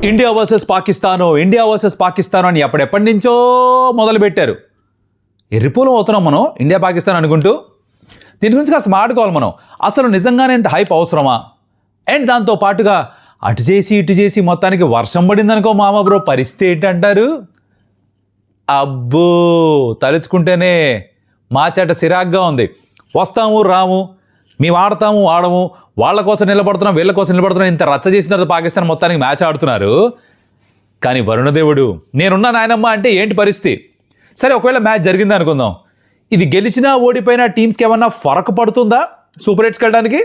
India versus Pakistan అని ఎప్పటి నుంచో మొదలుపెట్టారు. ఎర్రిపోలం అవుతున్నాం మనం ఇండియా పాకిస్తాన్ అనుకుంటూ. దీని గురించి కాస్త మాట్లాడుకోవాలి మనం. అసలు నిజంగానే ఇంత హైప్ అవసరమా? అండ్ దాంతో పాటుగా అటు చేసి మొత్తానికి వర్షం పడిందనుకో మామ బ్రో, పరిస్థితి ఏంటంటారు? అబ్బో, తలుచుకుంటేనే మాచేట సిరాగ్గా ఉంది. వస్తాము రాము, మేము ఆడము, వాళ్ళ కోసం నిలబడుతున్నాం, వీళ్ళ కోసం నిలబడుతున్నాం. ఇంత రచ్చ చేసిన తర్వాత పాకిస్తాన్ మొత్తానికి మ్యాచ్ ఆడుతున్నారు. కానీ వరుణదేవుడు నేనున్నా నాయనమ్మ అంటే ఏంటి పరిస్థితి? సరే, ఒకవేళ మ్యాచ్ జరిగింది అనుకుందాం. ఇది గెలిచినా ఓడిపోయినా టీమ్స్కి ఏమన్నా ఫరక్ పడుతుందా సూపర్ ఎయిట్స్కి వెళ్ళడానికి?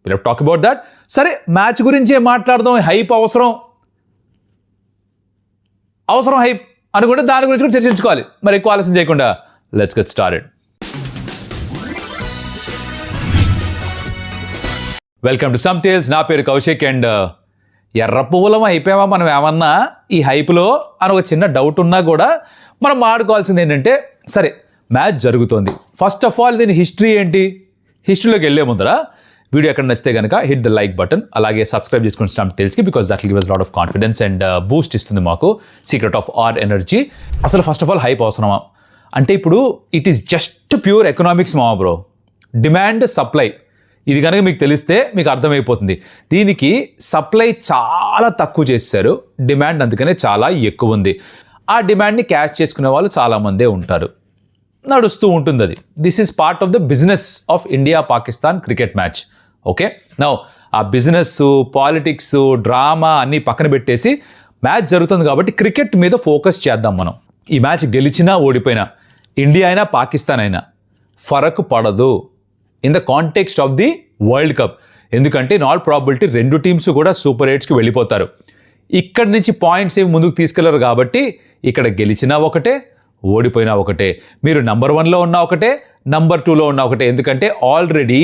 Will have talk about that. సరే, మ్యాచ్ గురించే మాట్లాడదాం. హైప్ అవసరం హైప్ అనుకుంటే దాని గురించి కూడా చర్చించుకోవాలి. మరి ఎక్కువ ఆలస్యం చేయకుండా let's get started. Welcome to some tales. నా పేరు కౌశిక్. అండ్ ఎర్ర పువ్వులం అయిపోయామా మనం ఏమన్నా ఈ హైప్లో అని ఒక చిన్న డౌట్ ఉన్నా కూడా మనం మాట్లాడుకోవాల్సింది ఏంటంటే, సరే మ్యాచ్ జరుగుతోంది. ఫస్ట్ ఆఫ్ ఆల్ దీని హిస్టరీ ఏంటి? హిస్టరీలోకి వెళ్ళే ముందర వీడియో ఎక్కడ నచ్చితే కనుక హిట్ ద లైక్ బటన్, అలాగే సబ్స్క్రైబ్ చేసుకోండి స్టమ్ టేల్స్కి, because that will give us lot of confidence and boost ఇస్తుంది మాకు, సీక్రెట్ ఆఫ్ ఆర్ ఎనర్జీ. అసలు ఫస్ట్ ఆఫ్ ఆల్ హైప్ అవసరమా అంటే, ఇప్పుడు it is just pure economics మావా బ్రో. డిమాండ్ సప్లై ఇది కనుక మీకు తెలిస్తే మీకు అర్థమైపోతుంది. దీనికి సప్లై చాలా తక్కువ చేశారు, డిమాండ్ అందుకనే చాలా ఎక్కువ ఉంది. ఆ డిమాండ్ని క్యాష్ చేసుకునే వాళ్ళు చాలామందే ఉంటారు, నడుస్తూ ఉంటుంది అది. This is part of the business of India Pakistan cricket match. Okay, now ఆ బిజినెస్, పాలిటిక్స్, డ్రామా అన్నీ పక్కన పెట్టేసి మ్యాచ్ జరుగుతుంది కాబట్టి క్రికెట్ మీద ఫోకస్ చేద్దాం మనం. ఈ మ్యాచ్ గెలిచినా ఓడిపోయినా, ఇండియా అయినా పాకిస్తాన్ అయినా ఫరక్ పడదు in the context of the world cup. ఎందుకంటే ఇన్ ఆల్ ప్రాబిలిటీ రెండు టీమ్స్ కూడా సూపర్ ఎయిట్స్కి వెళ్ళిపోతారు. ఇక్కడి నుంచి పాయింట్స్ ఏమి ముందుకు తీసుకెళ్లరు కాబట్టి ఇక్కడ గెలిచినా ఒకటే, ఓడిపోయినా ఒకటే. మీరు నంబర్ 1లో ఉన్నా ఒకటే, నంబర్ 2లో ఉన్నా ఒకటే. ఎందుకంటే ఆల్రెడీ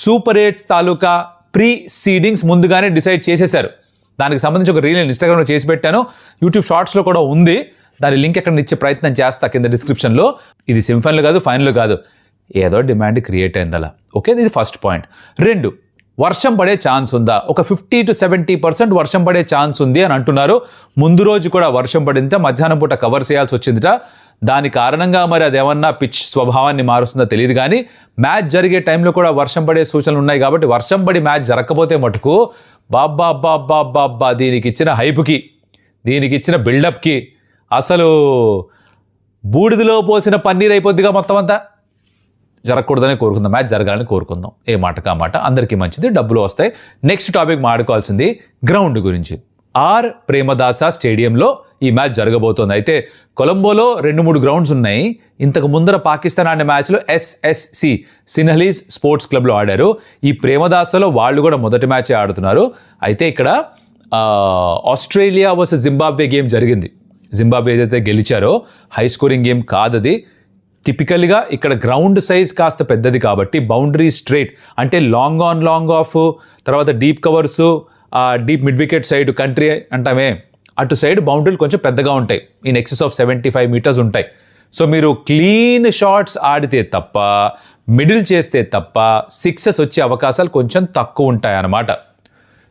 సూపర్ ఎయిట్స్ తాలూకా ప్రీ సీడింగ్స్ ముందుగానే డిసైడ్ చేసేశారు. దానికి సంబంధించి ఒక రీల్ నేను ఇన్స్టాగ్రామ్లో చేసి పెట్టాను, యూట్యూబ్ షార్ట్స్లో కూడా ఉంది. దాని లింక్ ఎక్కడ ఇచ్చే ప్రయత్నం చేస్తా కింద డిస్క్రిప్షన్లో. ఇది సెమీఫైనల్ కాదు, ఫైనల్ కాదు, ఏదో డిమాండ్ క్రియేట్ అయింది అలా. ఓకే, ఇది ఫస్ట్ పాయింట్. 2, వర్షం పడే ఛాన్స్ ఉందా? ఒక 50 to 70% వర్షం పడే ఛాన్స్ ఉంది అని అంటున్నారు. ముందు రోజు కూడా వర్షం పడిందిట, మధ్యాహ్నం పూట కవర్ చేయాల్సి వచ్చిందిట. దాని కారణంగా మరి అదేమన్నా పిచ్ స్వభావాన్ని మారుస్తుందో తెలియదు. కానీ మ్యాచ్ జరిగే టైంలో కూడా వర్షం పడే సూచనలు ఉన్నాయి కాబట్టి వర్షం పడి మ్యాచ్ జరగకపోతే మటుకు బాబ్బా దీనికి ఇచ్చిన హైప్కి, దీనికి ఇచ్చిన బిల్డప్కి అసలు బూడిదలో పోసిన పన్నీర్ అయిపోద్దిగా మొత్తం అంతా. జరగకూడదని కోరుకుందాం, మ్యాచ్ జరగాలని కోరుకుందాం. ఏ మాటకా మాట, అందరికీ మంచిది, డబ్బులు వస్తాయి. నెక్స్ట్ టాపిక్ మాట్లాడుకోవాల్సింది గ్రౌండ్ గురించి. ఆర్ ప్రేమదాస స్టేడియంలో ఈ మ్యాచ్ జరగబోతోంది. అయితే కొలంబోలో 2-3 గ్రౌండ్స్ ఉన్నాయి. ఇంతకు ముందర పాకిస్తాన్ ఆడిన మ్యాచ్లో SSC సిన్హలీస్ స్పోర్ట్స్ క్లబ్లో ఆడారు. ఈ ప్రేమదాసలో వాళ్ళు కూడా మొదటి మ్యాచే ఆడుతున్నారు. అయితే ఇక్కడ ఆస్ట్రేలియా వర్సెస్ జింబాబ్వే గేమ్ జరిగింది. జింబాబ్వే ఏదైతే గెలిచారో హై స్కోరింగ్ గేమ్ కాదది. టిపికల్గా ఇక్కడ గ్రౌండ్ సైజ్ కాస్త పెద్దది కాబట్టి బౌండరీ స్ట్రైట్ అంటే లాంగ్ ఆన్ లాంగ్ ఆఫ్, తర్వాత deep covers, deep mid wicket side country అంటామే, అటు సైడ్ బౌండరీలు కొంచెం పెద్దగా ఉంటాయి. ఇన్ ఎక్సెస్ ఆఫ్ 75 meters ఉంటాయి. సో మీరు క్లీన్ షాట్స్ ఆడితే తప్ప, మిడిల్ చేస్తే తప్ప సిక్సెస్ వచ్చే అవకాశాలు కొంచెం తక్కువ ఉంటాయి అన్నమాట.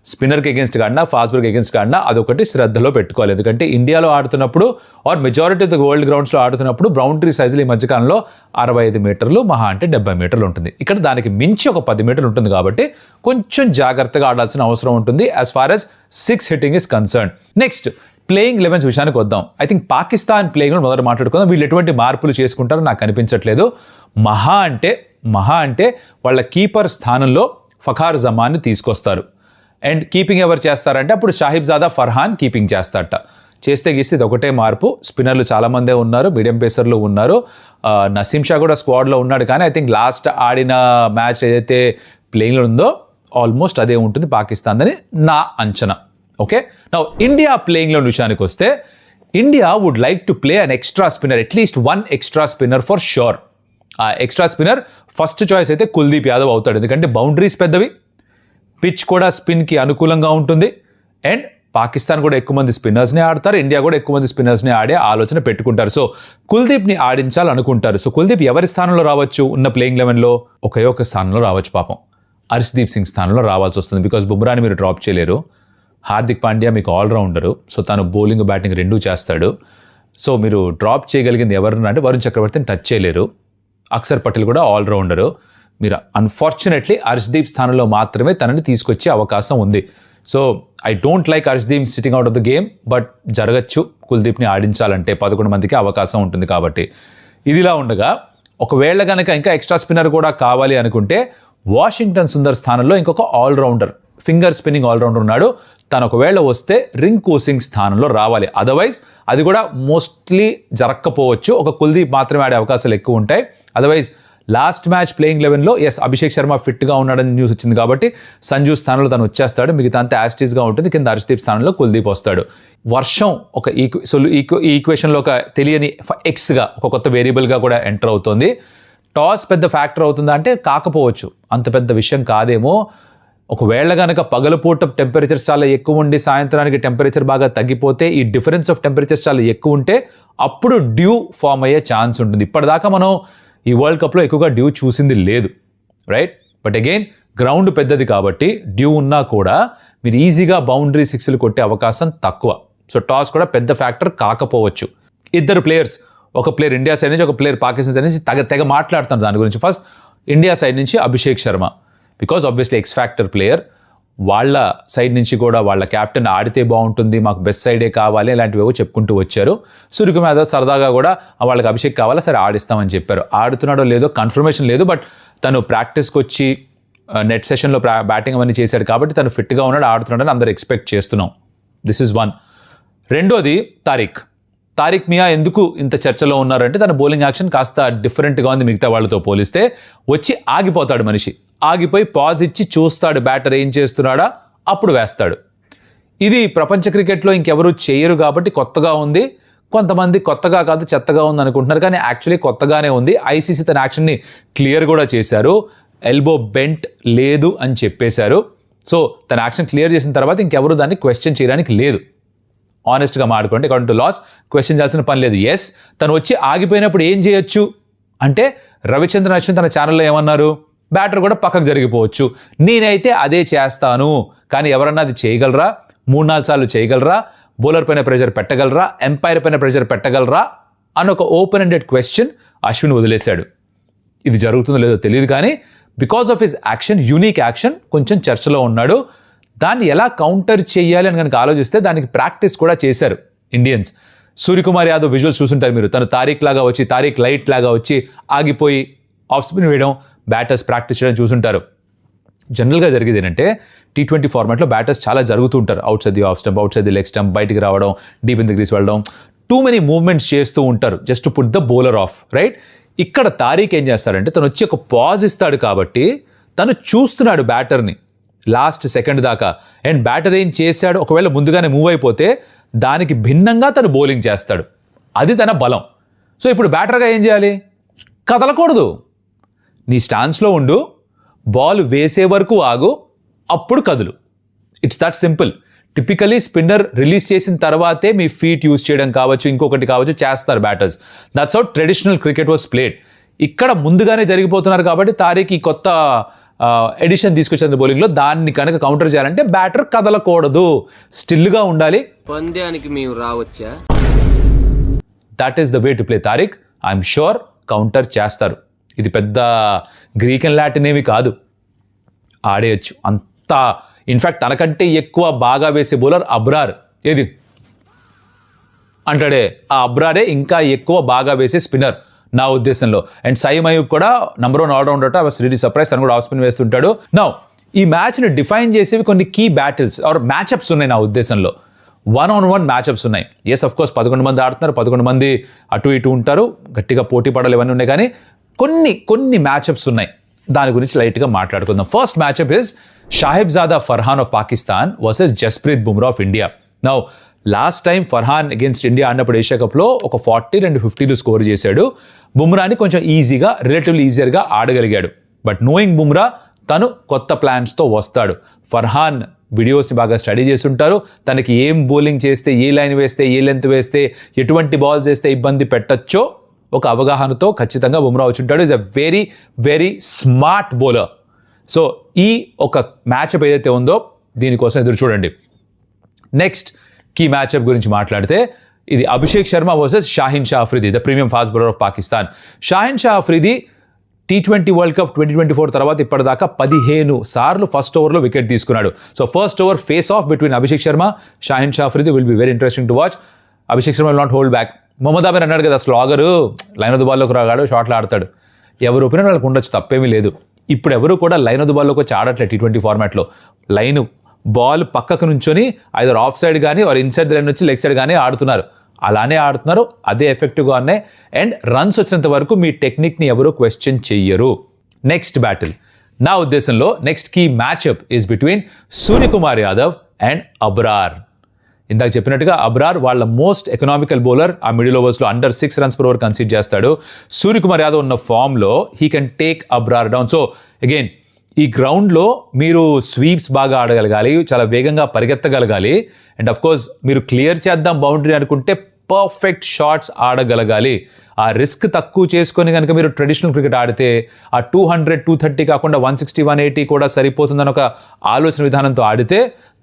స్పిన్నర్కి అగేన్స్ట్ కాడినా, ఫాస్ట్ బౌలర్కి అగేన్స్ట్ కాడినా అదొకటి శ్రద్ధలో పెట్టుకోవాలి. ఎందుకంటే ఇండియాలో ఆడుతున్నప్పుడు or majority of the world గ్రౌండ్స్లో ఆడుతున్నప్పుడు బౌండరీ సైజులు ఈ మధ్యకాలంలో 65 meters, మహా అంటే 70 meters ఉంటుంది. ఇక్కడ దానికి మించి ఒక 10 meters ఉంటుంది కాబట్టి కొంచెం జాగ్రత్తగా ఆడాల్సిన అవసరం ఉంటుంది as far as 6 hitting is concern. Next playing 11 విషయానికి వద్దాం. ఐ థింక్ పాకిస్తాన్ ప్లేయింగ్ మొదట మాట్లాడుకుందాం. వీళ్ళు ఎటువంటి మార్పులు చేసుకుంటారో నాకు అనిపించట్లేదు. మహా అంటే వాళ్ళ కీపర్ స్థానంలో ఫఖార్ జమాన్ని తీసుకొస్తారు. అండ్ కీపింగ్ ఎవరు చేస్తారంటే అప్పుడు షాహిబ్జాదా ఫర్హాన్ కీపింగ్ చేస్తారట. చేస్తే గీస్తే ఇది ఒకటే మార్పు. స్పిన్నర్లు చాలామందే ఉన్నారు, మీడియం పేసర్లు ఉన్నారు. నసీం షా కూడా స్క్వాడ్లో ఉన్నాడు. కానీ ఐ థింక్ లాస్ట్ ఆడిన మ్యాచ్ ఏదైతే ప్లేయింగ్లో ఉందో ఆల్మోస్ట్ అదే ఉంటుంది పాకిస్తాన్ అని నా అంచనా. ఓకే, నౌ ఇండియా ప్లేయింగ్లో విషయానికి వస్తే, India would like to play an extra spinner, at least 1 extra spinner for sure. ఆ ఎక్స్ట్రా స్పిన్నర్ ఫస్ట్ చాయిస్ అయితే కుల్దీప్ యాదవ్ అవుతాడు. ఎందుకంటే బౌండరీస్ పెద్దవి, పిచ్ కూడా స్పిన్కి అనుకూలంగా ఉంటుంది. అండ్ పాకిస్తాన్ కూడా ఎక్కువ మంది స్పిన్నర్స్ని ఆడతారు, ఇండియా కూడా ఎక్కువ మంది స్పిన్నర్స్ని ఆడే ఆలోచన పెట్టుకుంటారు. సో కుల్దీప్ని ఆడించాలనుకుంటారు. సో కుల్దీప్ ఎవరి స్థానంలో రావచ్చు? ఉన్న ప్లేయింగ్ 11లో ఒకే ఒక స్థానంలో రావచ్చు. పాపం హర్షదీప్ సింగ్ స్థానంలో రావాల్సి వస్తుంది. బికాస్ బుమ్రాని మీరు డ్రాప్ చేయలేరు. హార్దిక్ పాండ్యా మీకు ఆల్రౌండరు, సో తను బౌలింగ్ బ్యాటింగ్ రెండూ చేస్తాడు. సో మీరు డ్రాప్ చేయగలిగింది ఎవరన్నా అంటే వరుణ్ చక్రవర్తిని టచ్ చేయలేరు. అక్షర్ పటేల్ కూడా ఆల్రౌండరు. మీరు అన్ఫార్చునేట్లీ హర్షదీప్ స్థానంలో మాత్రమే తనని తీసుకొచ్చే అవకాశం ఉంది. So I don't like Harshdeep sitting out of the game, but జరగచ్చు కుల్దీప్ని ఆడించాలంటే 11 మందికి అవకాశం ఉంటుంది కాబట్టి. ఇదిలా ఉండగా ఒకవేళ కనుక ఇంకా ఎక్స్ట్రా స్పిన్నర్ కూడా కావాలి అనుకుంటే వాషింగ్టన్ సుందర్ స్థానంలో ఇంకొక ఆల్రౌండర్, ఫింగర్ స్పిన్నింగ్ ఆల్రౌండర్ ఉన్నాడు. తను ఒకవేళ వస్తే రింకు సింగ్ స్థానంలో రావాలి. అదర్వైజ్ అది కూడా మోస్ట్లీ జరగకపోవచ్చు. ఒక కుల్దీప్ మాత్రమే ఆడే అవకాశాలు ఎక్కువ ఉంటాయి. అదర్వైజ్ లాస్ట్ మ్యాచ్ ప్లేయింగ్ 11లో అభిషేక్ శర్మ ఫిట్గా ఉన్నాడని న్యూస్ వచ్చింది కాబట్టి సంజు స్థానంలో తను వచ్చేస్తాడు. మిగతా అంతా యాస్టీస్గా ఉంటుంది. కింద హర్షదీప్ స్థానంలో కుల్దీప్ వస్తాడు. వర్షం ఒక ఈక్వేషన్లో ఒక తెలియని ఎక్స్గా ఒక కొత్త వేరియబుల్గా కూడా ఎంటర్ అవుతుంది. టాస్ పెద్ద ఫ్యాక్టర్ అవుతుందా అంటే కాకపోవచ్చు, అంత పెద్ద విషయం కాదేమో. ఒకవేళ కనుక పగలపూట టెంపరేచర్స్ చాలా ఎక్కువ ఉండి సాయంత్రానికి టెంపరేచర్ బాగా తగ్గిపోతే ఈ డిఫరెన్స్ ఆఫ్ టెంపరేచర్స్ చాలా ఎక్కువ ఉంటే అప్పుడు డ్యూ ఫామ్ అయ్యే ఛాన్స్ ఉంటుంది. ఇప్పటిదాకా మనం ఈ వరల్డ్ కప్లో ఎక్కువగా డ్యూ చూసింది లేదు, రైట్? బట్ అగైన్ గ్రౌండ్ పెద్దది కాబట్టి డ్యూ ఉన్నా కూడా మీరు ఈజీగా బౌండరీ సిక్స్లు కొట్టే అవకాశం తక్కువ. సో టాస్ కూడా పెద్ద ఫ్యాక్టర్ కాకపోవచ్చు. ఇద్దరు ప్లేయర్స్, ఒక ప్లేయర్ ఇండియా సైడ్ నుంచి, ఒక ప్లేయర్ పాకిస్తాన్ సైడ్ నుంచి తెగ మాట్లాడుతారు దాని గురించి. ఫస్ట్ ఇండియా సైడ్ నుంచి Abhishek Sharma, because obviously X factor player. వాళ్ళ సైడ్ నుంచి కూడా వాళ్ళ క్యాప్టెన్ ఆడితే బాగుంటుంది, మాకు బెస్ట్ సైడే కావాలి ఇలాంటివి చెప్పుకుంటూ వచ్చారు. సూర్యకుమార్ యాదవ్ సరదాగా కూడా వాళ్ళకి అభిషేక్ కావాలా, సరే ఆడిస్తామని చెప్పారు. ఆడుతున్నాడో లేదో కన్ఫర్మేషన్ లేదు, బట్ తను ప్రాక్టీస్కి వచ్చి నెట్ సెషన్లో బ్యాటింగ్ అవన్నీ చేశాడు కాబట్టి తను ఫిట్గా ఉన్నాడు, ఆడుతున్నాడని అందరూ ఎక్స్పెక్ట్ చేస్తున్నాం. This is one. రెండోది తారిక్ మియా ఎందుకు ఇంత చర్చలో ఉన్నారంటే తన బౌలింగ్ యాక్షన్ కాస్త డిఫరెంట్గా ఉంది మిగతా వాళ్ళతో పోలిస్తే. వచ్చి ఆగిపోతాడు మనిషి, ఆగిపోయి పాజ్ ఇచ్చి చూస్తాడు బ్యాటర్ ఏం చేస్తున్నాడా, అప్పుడు వేస్తాడు. ఇది ప్రపంచ క్రికెట్లో ఇంకెవరు చేయరు కాబట్టి కొత్తగా ఉంది. కొంతమంది కొత్తగా కాదు చెత్తగా ఉంది అనుకుంటున్నారు, కానీ యాక్చువల్లీ కొత్తగానే ఉంది. ఐసీసీ తన యాక్షన్ని క్లియర్ కూడా చేశారు. ఎల్బో బెంట్ లేదు అని చెప్పేశారు. సో తన యాక్షన్ క్లియర్ చేసిన తర్వాత ఇంకెవరు దాన్ని క్వశ్చన్ చేయడానికి లేదు. ఆనెస్ట్గా మాట్లాడుకోండి, అకార్డింగ్ టు లాస్ క్వశ్చన్ చేయాల్సిన పని లేదు. ఎస్, తను వచ్చి ఆగిపోయినప్పుడు ఏం చేయొచ్చు అంటే రవిచంద్రన్ అశ్విన్ తన ఛానల్లో ఏమన్నారు, బ్యాటర్ కూడా పక్కకు జరిగిపోవచ్చు. నేనైతే అదే చేస్తాను, కానీ ఎవరన్నా అది చేయగలరా? 3-4 సార్లు చేయగలరా? బౌలర్ పైన ప్రెషర్ పెట్టగలరా? ఎంపైర్ పైన ప్రెషర్ పెట్టగలరా అని ఒక ఓపెన్ ఎండెడ్ క్వశ్చన్ అశ్విన్ వదిలేశాడు. ఇది జరుగుతుందో లేదో తెలియదు, కానీ because of his action, unique action, కొంచెం చర్చలో ఉన్నాడు. దాన్ని ఎలా కౌంటర్ చేయాలి అని కనుక ఆలోచిస్తే దానికి ప్రాక్టీస్ కూడా చేశారు ఇండియన్స్. సూర్యకుమార్ యాదవ్ విజువల్స్ చూసుంటారు మీరు. తను తారీక్ లైట్ లాగా వచ్చి ఆగిపోయి ఆఫ్ స్పిన్ వేయడం, బ్యాటర్స్ ప్రాక్టీస్ చేయడం చూసుంటారు. జనరల్గా జరిగేది ఏంటంటే T20 ఫార్మాట్లో బ్యాటర్స్ చాలా జరుగుతూ ఉంటారు. Out side the off stump, out side the leg stump, బయటికి రావడం, డీప్ ఇన్ ది క్రీస్ వెళ్ళడం, టూ మెనీ మూవ్మెంట్స్ చేస్తూ ఉంటారు just to put the bowler of, right? ఇక్కడ తారీక్ ఏం చేస్తాడంటే తను వచ్చి ఒక పాజ్ ఇస్తాడు కాబట్టి తను చూస్తున్నాడు బ్యాటర్ని లాస్ట్ సెకండ్ దాకా. అండ్ బ్యాటర్ ఏం చేశాడు, ఒకవేళ ముందుగానే మూవ్ అయిపోతే దానికి భిన్నంగా తను బౌలింగ్ చేస్తాడు. అది తన బలం. సో ఇప్పుడు బ్యాటర్గా ఏం చేయాలి? కదలకూడదు, నీ స్టాన్స్లో ఉండు, బాల్ వేసే వరకు ఆగు, అప్పుడు కదులు. It's that simple. Typically spinner release చేసిన తర్వాతే మీ ఫీట్ యూజ్ చేయడం కావచ్చు, ఇంకొకటి కావచ్చు చేస్తారు batters. That's how traditional cricket was played. ఇక్కడ ముందుగానే జరిగిపోతున్నారు కాబట్టి తారీక్ ఈ కొత్త ఎడిషన్ తీసుకొచ్చిన బౌలింగ్లో దాన్ని కనుక కౌంటర్ చేయాలంటే బ్యాటర్ కదలకూడదు, స్టిల్గా ఉండాలి. పంద్యానికి మేము రావచ్చా? That is the way to play Tariq. I'm sure counter చేస్తారు. ఇది పెద్ద గ్రీక్ అండ్ లాటిన్ ఏమి కాదు, ఆడేయచ్చు అంత. ఇన్ఫ్యాక్ట్ తనకంటే ఎక్కువ బాగా వేసే బౌలర్ అబ్రార్. ఏది అంటాడే, ఆ అబ్రారే ఇంకా ఎక్కువ బాగా వేసే స్పిన్నర్ నా ఉద్దేశంలో. అండ్ సైమ్ అయూబ్ కూడా number 1 allrounder. I was really surprise, తను కూడా ఆఫ్ స్పిన్ వేస్తుంటాడు. నౌ ఈ మ్యాచ్ని డిఫైన్ చేసేవి కొన్ని కీ బ్యాటిల్స్ ఆర్ మ్యాచ్అప్స్ ఉన్నాయి నా ఉద్దేశంలో. 1-on-1 మ్యాచ్అప్స్ ఉన్నాయి. ఎస్, అఫ్ కోర్స్ 11 మంది ఆడుతున్నారు, 11 మంది అటు ఇటు ఉంటారు, గట్టిగా పోటీ పడాలి, ఇవన్నీ ఉన్నాయి. కానీ కొన్ని మ్యాచ్అప్స్ ఉన్నాయి, దాని గురించి లైట్గా మాట్లాడుకుందాం. First matchup is Sahibzada Farhan of Pakistan versus Jasprit Bumrah of India. Now last time Farhan against India ఆడినప్పుడు ఏషియా కప్లో ఒక 40 and 50 స్కోర్ చేశాడు. బుమ్రాని కొంచెం రిలేటివ్లీ ఈజీగా ఆడగలిగాడు. బట్ నోయింగ్ బుమ్రా, తను కొత్త ప్లాన్స్తో వస్తాడు. ఫర్హాన్ వీడియోస్ని బాగా స్టడీ చేస్తుంటారు. తనకి ఏం బౌలింగ్ చేస్తే, ఏ లైన్ వేస్తే, ఏ లెంత్ వేస్తే, ఎటువంటి బాల్స్ వేస్తే ఇబ్బంది పెట్టచ్చో ఒక అవగాహనతో ఖచ్చితంగా బుమ్రా వచ్చి ఉంటాడు. Is a very very smart bowler. So ఈ ఒక మ్యాచ్అప్ ఏదైతే ఉందో దీనికోసం ఎదురు చూడండి. నెక్స్ట్ కీ మ్యాచ్అప్ గురించి మాట్లాడితే ఇది Abhishek Sharma versus Shaheen Shah Afridi, the premium fast bowler of Pakistan. Shaheen Shah Afridi T20 world cup 2024 తర్వాత ఇప్పటిదాకా 15 సార్లు ఫస్ట్ ఓవర్లో వికెట్ తీసుకున్నాడు. So first over face off between Abhishek Sharma, Shaheen Shah Afridi will be very interesting to watch. Abhishek Sharma will not hold back. Mohammad Aamir అన్నాడు కదా, స్లాగరు లైన్ ఆఫ్ ద బాల్లోకి రాగాడు, షాట్లు ఆడతాడు. ఎవరు ఒపీనియన్ వాళ్ళకి ఉండొచ్చు, తప్పేమీ లేదు. ఇప్పుడు ఎవరు కూడా లైన్ ఆఫ్ ద బాల్లోకి వచ్చి ఆడట్లేదు T20 ఫార్మాట్లో. లైన్ బాల్ పక్కకు నుంచొని ఐదర్ ఆఫ్ సైడ్ కానీ ఆర్ ఇన్సైడ్ ద లైన్ వచ్చి లెగ్ సైడ్ కానీ ఆడుతున్నారు. అలానే ఆడుతున్నారు, అదే ఎఫెక్టివ్గా ఉన్నాయి. అండ్ రన్స్ వచ్చినంత వరకు మీ టెక్నిక్ని ఎవరు క్వశ్చన్ చెయ్యరు. నెక్స్ట్ బ్యాటిల్ నా ఉద్దేశంలో next key matchup is between Suryakumar Yadav and Abrar. ఇందాక చెప్పినట్టుగా అబ్రార్ వాళ్ళ మోస్ట్ ఎకనామికల్ బౌలర్. ఆ మిడిల్ ఓవర్స్లో under 6 runs per over concede చేస్తాడు. సూర్యకుమార్ యాదవ్ ఉన్న ఫామ్లో he can take Abrar down. So again ఈ గ్రౌండ్లో మీరు స్వీప్స్ బాగా ఆడగలగాలి, చాలా వేగంగా పరిగెత్తగలగాలి. అండ్ అఫ్ కోర్స్ మీరు క్లియర్ చేద్దాం బౌండరీ అనుకుంటే పర్ఫెక్ట్ షాట్స్ ఆడగలగాలి. ఆ రిస్క్ తక్కువ చేసుకొని కనుక మీరు ట్రెడిషనల్ క్రికెట్ ఆడితే ఆ 200, 230 కాకుండా 160, 180 కూడా సరిపోతుందని ఒక ఆలోచన విధానంతో ఆడితే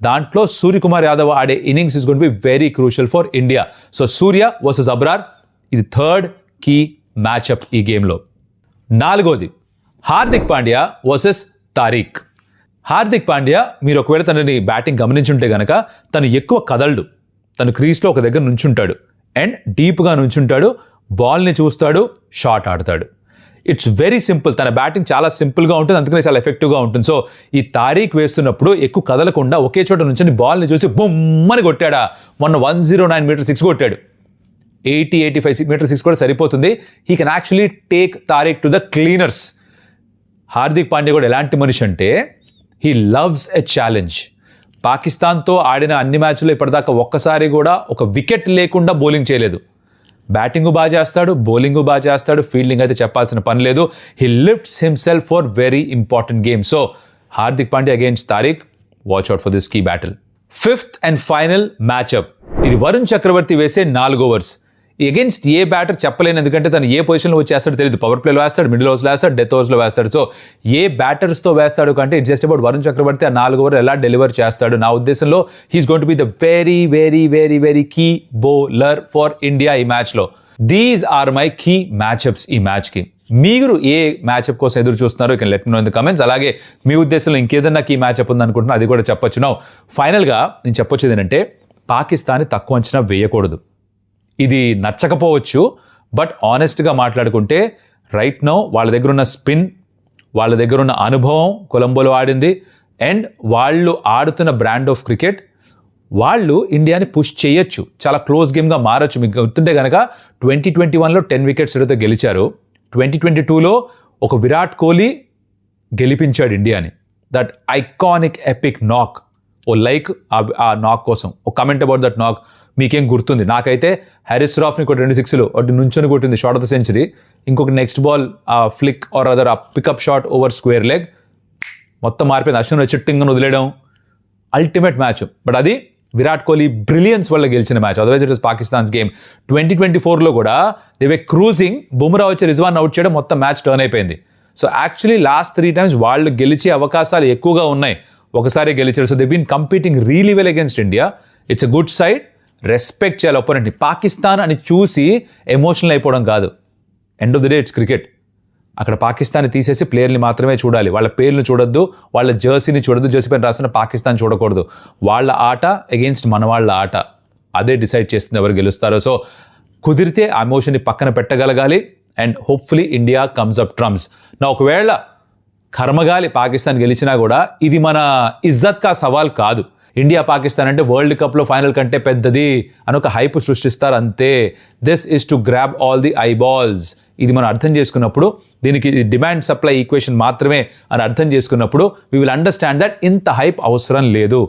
దాంట్లో సూర్యకుమార్ యాదవ్ ఆడే innings is going to be very crucial for India. So Surya versus Abrar, ఇది థర్డ్ కీ మ్యాచ్అప్ ఈ గేమ్లో. నాలుగోది హార్దిక్ పాండ్యా వర్సెస్ తారీఖ్. హార్దిక్ పాండ్యా మీరు ఒకవేళ తనని బ్యాటింగ్ గమనించుంటే కనుక తను ఎక్కువ కదలడు. తను క్రీస్లో ఒక దగ్గర నుంచుంటాడు అండ్ డీప్గా నుంచుంటాడు, బాల్ని చూస్తాడు, షాట్ ఆడతాడు. It's very simple. తన బ్యాటింగ్ చాలా సింపుల్గా ఉంటుంది, అందుకనే చాలా ఎఫెక్టివ్గా ఉంటుంది. సో ఈ తారీఖ్ వేస్తున్నప్పుడు ఎక్కువ కదలకుండా ఒకే చోట నుంచి బాల్ని చూసి బొమ్మని కొట్టాడా. మొన్న 109 meter 6 కొట్టాడు. 80-85 meter 6 కూడా సరిపోతుంది. He can actually take Tariq to the cleaners. Hardik Pandya కూడా ఎలాంటి మనిషి అంటే హీ లవ్స్ ఎ ఛాలెంజ్. పాకిస్తాన్తో ఆడిన అన్ని మ్యాచ్లో ఇప్పటిదాకా ఒక్కసారి కూడా ఒక వికెట్ లేకుండా బౌలింగ్ చేయలేదు. బ్యాటింగు బాగా చేస్తాడు, బౌలింగు బాగా చేస్తాడు, ఫీల్డింగ్ అయితే చెప్పాల్సిన పని లేదు. He lifts himself for very important game. So Hardik Pandya against Tariq, watch out for this key battle. Fifth and final matchup ఇది వరుణ్ చక్రవర్తి వేసే 4 overs. అగైన్స్ట్ ఏ బ్యాటర్ చెప్పలేను, ఎందుకంటే తను ఏ పొజిషన్లో వచ్చేస్తాడో తెలియదు. పవర్ ప్లేలో వేస్తాడు, మిడిల్ ఓవర్స్లో వేస్తాడు, డెత్ ఓవర్స్లో వేస్తాడు. సో ఏ బ్యాటర్స్తో వేస్తాడు కంటే it's just about Varun Chakravarthy ఆ 4 overs ఎలా డెలివర్ చేస్తాడు. నా ఉద్దేశంలో he's going to be the very very very very key bowler for India ఈ మ్యాచ్లో. These are my key matchups ఈ మ్యాచ్కి. మీరు ఏ మ్యాచ్అప్ కోసం ఎదురు చూస్తున్నారో you can let me know in the comments. అలాగే మీ ఉద్దేశంలో ఇంకేదన్నా కీ మ్యాచ్అప్ ఉందనుకుంటున్నా అది కూడా చెప్పొచ్చు. నౌ ఫైనల్గా నేను చెప్పొచ్చేది ఏంటంటే పాకిస్తాన్ని తక్కువ అంచనా వేయకూడదు. ఇది నచ్చకపోవచ్చు, బట్ ఆనెస్ట్గా మాట్లాడుకుంటే రైట్ నౌ వాళ్ళ దగ్గర ఉన్న స్పిన్, వాళ్ళ దగ్గర ఉన్న అనుభవం, కొలంబోలో ఆడింది, అండ్ వాళ్ళు ఆడుతున్న బ్రాండ్ ఆఫ్ క్రికెట్, వాళ్ళు ఇండియాని పుష్ చేయొచ్చు, చాలా క్లోజ్ గేమ్గా మారచ్చు. మీకు గుర్తుంటే కనుక 2021లో 10 wickets ఎడితే గెలిచారు. 2022లో ఒక విరాట్ కోహ్లీ గెలిపించాడు ఇండియాని. దట్ ఐకానిక్ ఎపిక్ నాక్. ఓ లైక్ ఆ నాక్ కోసం, ఓ కమెంట్ అబౌట్ దట్ నాక్ మీకేం గుర్తుంది? నాకైతే హ్యారిస్ రాఫ్ని కొట్టి 2 6 అటు నుంచొని కొట్టింది షార్ట్ ఆఫ్ ద సెంచరీ. ఇంకొక నెక్స్ట్ బాల్ ఆ ఫ్లిక్ ఆర్ అదర్ ఆ pickup shot over square leg మొత్తం మారిపోయింది. అశ్విన్ వచ్చి టింగ్ను వదిలేయడం, అల్టిమేట్ మ్యాచ్. బట్ అది విరాట్ కోహ్లీ బ్రిలియన్స్ వల్ల గెలిచిన మ్యాచ్. అదర్వైజ్ ఇట్ వాస్ పాకిస్తాన్స్ గేమ్. 2024లో కూడా దే వే క్రూజింగ్, బుమ్రా వచ్చి రిజ్వాన్ అవుట్ చేయడం, మొత్తం మ్యాచ్ టర్న్ అయిపోయింది. సో యాక్చువల్లీ లాస్ట్ 3 times వాళ్ళు గెలిచే అవకాశాలు ఎక్కువగా ఉన్నాయి, ఒకసారి గెలిచారు. So they been competing really well against India. It's a good side. Respect చేయాలి ఒపోనెంట్ని. పాకిస్తాన్ అని చూసి ఎమోషనల్ అయిపోవడం కాదు. End of the day it's cricket. అక్కడ పాకిస్తాన్ని తీసేసి ప్లేయర్ని మాత్రమే చూడాలి. వాళ్ళ పేర్లను చూడొద్దు, వాళ్ళ జెర్సీని చూడొద్దు, జెర్సీ పైన రాసిన పాకిస్తాన్ చూడకూడదు. వాళ్ళ ఆట అగెయిన్స్ట్ మన వాళ్ళ ఆట, అదే డిసైడ్ చేస్తుంది ఎవరు గెలుస్తారో. సో కుదిరితే ఆ ఎమోషన్ని పక్కన పెట్టగలగాలి and hopefully India comes up trumps. నా ఒకవేళ కర్మగాలి పాకిస్తాన్ గెలిచినా కూడా ఇది మన ఇజ్జత్ కా సవాల్ కాదు. ఇండియా పాకిస్తాన్ అంటే వరల్డ్ కప్లో ఫైనల్ కంటే పెద్దది అని ఒక హైప్ సృష్టిస్తారు అంతే. This is to grab all the eyeballs. ఇది మనం అర్థం చేసుకున్నప్పుడు, దీనికి డిమాండ్ సప్లై ఈక్వేషన్ మాత్రమే అని అర్థం చేసుకున్నప్పుడు వీ విల్ అండర్స్టాండ్ దట్ ఇంత హైప్ అవసరం లేదు.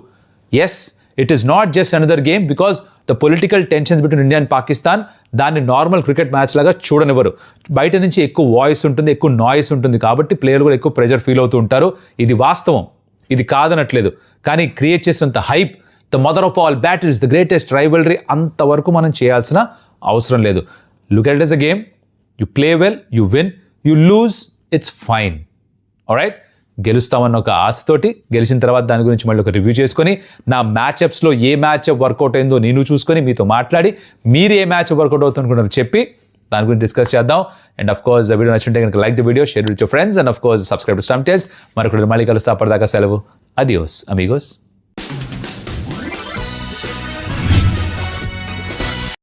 Yes, it is not just another game because the political tensions between India and Pakistan దాన్ని నార్మల్ క్రికెట్ మ్యాచ్ లాగా చూడనివ్వరు. బయట నుంచి ఎక్కువ వాయిస్ ఉంటుంది, ఎక్కువ నాయిస్ ఉంటుంది, కాబట్టి ప్లేయర్ కూడా ఎక్కువ ప్రెషర్ ఫీల్ అవుతూ ఉంటారు. ఇది వాస్తవం, ఇది కాదనట్లేదు. కానీ క్రియేట్ చేసినంత hype, the mother of all battles, the greatest rivalry, అంతవరకు మనం చేయాల్సిన అవసరం లేదు. Look at it as a game. You play well, you win, you lose, it's fine. Alright, గెలుస్తామన్న ఒక ఆశతోటి గెలిచిన తర్వాత దాని గురించి మళ్ళీ ఒక రివ్యూ చేసుకొని నా మ్యాచ్అప్స్లో ఏ మ్యాచ్అప్ వర్కౌట్ అయిందో నేను చూసుకొని మీతో మాట్లాడి మీరు ఏ మ్యాచ్ వర్కౌట్ అవుతుందనుకుంటారో చెప్పి దాని గురించి డిస్కస్ చేద్దాం. అండ్ ఆఫ్ కోర్స్ వీడియో నచ్చుంటే కనుక like the video, share with your friends and of course subscribe to stump tales. మరొకటి మళ్ళీ కలుస్తా. అప్పటిదాకా సెలవు. అడియోస్ అమీగోస్.